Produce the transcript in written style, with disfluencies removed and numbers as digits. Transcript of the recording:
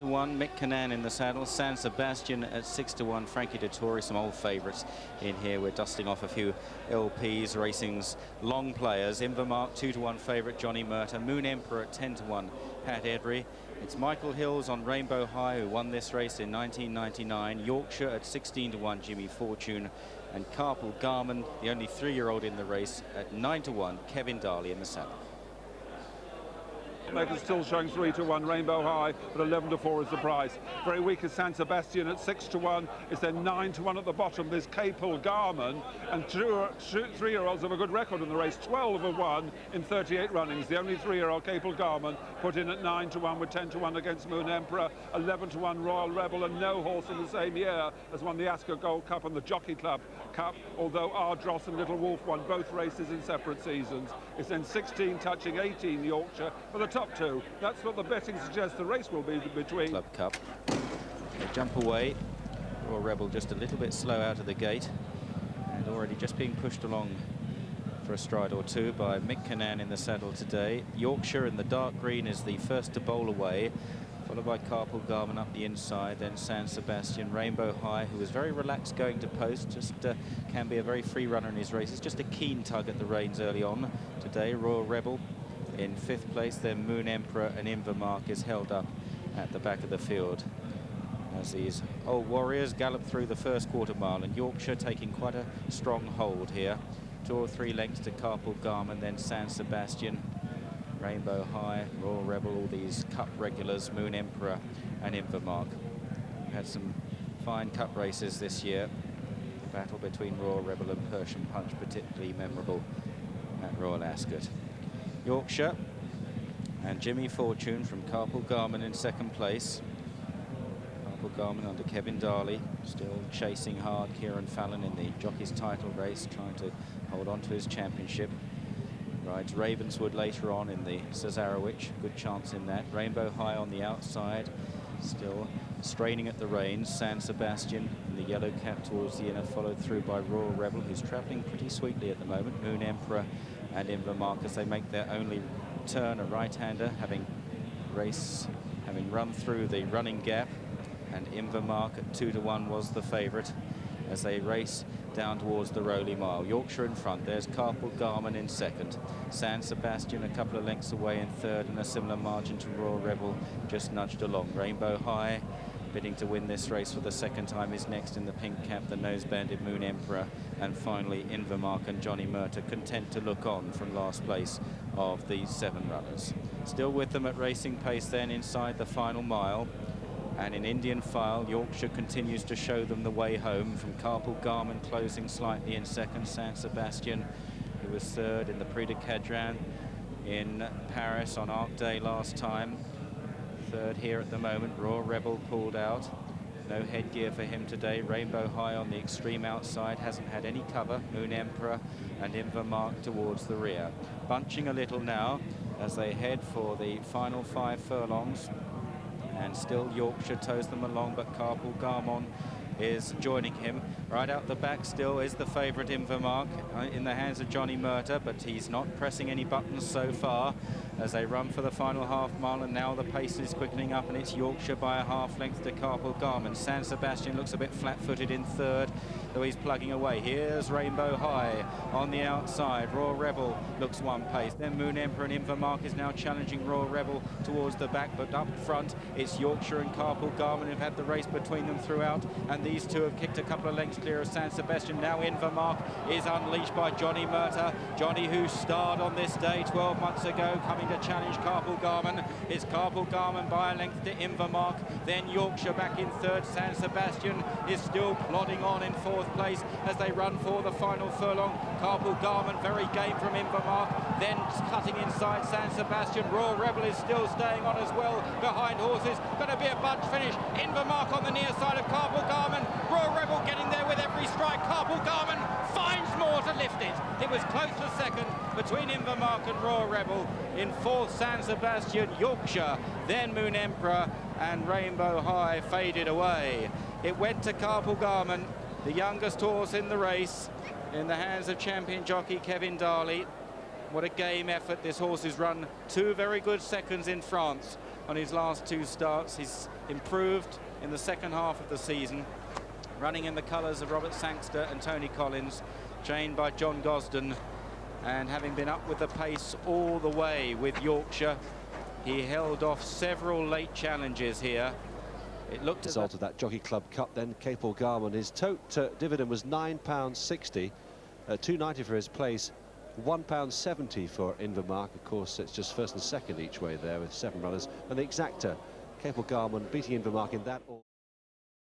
1, Mick Cannan in the saddle, San Sebastian at 6-1, Frankie Dettori, some old favourites in here. We're dusting off a few LPs, racing's long players. Invermark 2-1 favourite, Johnny Murta. Moon Emperor at 10-1, Pat Edry. It's Michael Hills on Rainbow High, who won this race in 1999. Yorkshire at 16-1, Jimmy Fortune. And Capal Garmon, the only 3-year-old in the race, at 9-1, Kevin Darley in the saddle. Makers still showing 3-1, Rainbow High, but 11-4 is the price. Very weak is San Sebastian at 6-1. It's then 9-1 at the bottom. There's Capal Garmon, and 3-year-olds have a good record in the race. 12-1 in 38 runnings. The only 3-year-old Capal Garmon put in at 9-1 with 10-1 against Moon Emperor, 11-1 Royal Rebel, and no horse in the same year has won the Ascot Gold Cup and the Jockey Club Cup, although Ardross and Little Wolf won both races in separate seasons. It's then 16 touching 18 Yorkshire for the top two. That's what the betting suggests the race will be between. Club Cup. They jump away. Royal Rebel just a little bit slow out of the gate and already just being pushed along for a stride or two by Mick Cannan in the saddle today. Yorkshire in the dark green is the first to bowl away, followed by Capal Garmon up the inside, then San Sebastian. Rainbow High, who was very relaxed going to post, just can be a very free runner in his races, just a keen tug at the reins early on today. Royal Rebel in 5th place, then Moon Emperor, and Invermark is held up at the back of the field as these old warriors gallop through the first quarter mile, and Yorkshire taking quite a strong hold here. 2 or 3 lengths to Capal Garmon, then San Sebastian, Rainbow High, Royal Rebel, all these cup regulars, Moon Emperor and Invermark. We've had some fine cup races this year. The battle between Royal Rebel and Persian Punch particularly memorable at Royal Ascot. Yorkshire and Jimmy Fortune from Capal Garmon in 2nd place. Capal Garmon under Kevin Darley, still chasing hard. Kieran Fallon in the jockey's title race, trying to hold on to his championship. Rides Ravenswood later on in the Cesarewitch, good chance in that. Rainbow High on the outside, still straining at the reins. San Sebastian in the yellow cap towards the inner, followed through by Royal Rebel, who's travelling pretty sweetly at the moment. Moon Emperor and Invermark as they make their only turn, a right-hander, having run through the running gap, and Invermark at 2-1 was the favourite as they race down towards the Rowley Mile. Yorkshire in front, there's Capal Garmon in 2nd. San Sebastian a couple of lengths away in 3rd, and a similar margin to Royal Rebel just nudged along. Rainbow High, bidding to win this race for the 2nd time, is next in the pink cap, the nose-banded Moon Emperor, and finally Invermark and Johnny Murta content to look on from last place of these 7 runners. Still with them at racing pace then inside the final mile, and in Indian file, Yorkshire continues to show them the way home, from Capal Garmon closing slightly in 2nd, San Sebastian, who was 3rd in the Prix de Cadran in Paris on Arc Day last time. 3rd here at the moment. Royal Rebel pulled out. No headgear for him today. Rainbow High on the extreme outside, hasn't had any cover. Moon Emperor and Invermark towards the rear. Bunching a little now as they head for the final 5 furlongs. And still Yorkshire tows them along, but Capal Garmon is joining him. Right out the back still is the favourite Invermark in the hands of Johnny Murta, but he's not pressing any buttons so far as they run for the final half mile, and now the pace is quickening up, and it's Yorkshire by a half length to Capal Garmon. San Sebastian looks a bit flat-footed in 3rd, though he's plugging away. Here's Rainbow High on the outside. Royal Rebel looks one pace. Then Moon Emperor and Invermark is now challenging Royal Rebel towards the back, but up front it's Yorkshire and Capal Garmon who've had the race between them throughout, and these two have kicked a couple of lengths clear of San Sebastian. Now Invermark is unleashed by Johnny Murta. Johnny, who starred on this day 12 months ago, coming to challenge Capal Garmon. It's Capal Garmon by a length to Invermark, then Yorkshire back in 3rd. San Sebastian is still plodding on in 4th place as they run for the final furlong. Capal Garmon very game from Invermark, then cutting inside San Sebastian. Royal Rebel is still staying on as well behind horses. Going to be a bunch finish. Invermark on the near side of Capal Garmon. Royal Rebel getting there with every strike. Capal Garmon finds more to lift it. It was close to 2nd between Invermark and Royal Rebel. In 4th, San Sebastian. Yorkshire, then Moon Emperor, and Rainbow High faded away. It went to Capal Garmon, the youngest horse in the race, in the hands of champion jockey Kevin Darley. What a game effort. This horse has run 2 very good 2nds in France. on his last 2 starts. He's improved in the second half of the season, running in the colours of Robert Sangster and Tony Collins, trained by John Gosden, and having been up with the pace all the way with Yorkshire, he held off several late challenges here. It looked as result of that Jockey Club Cup then. Capal Garmon, his total dividend was £9.60, £2.90 for his place, £1.70 for Invermark. Of course, it's just first and second each way there with 7 runners, and the exacta, Capal Garmon beating Invermark in that.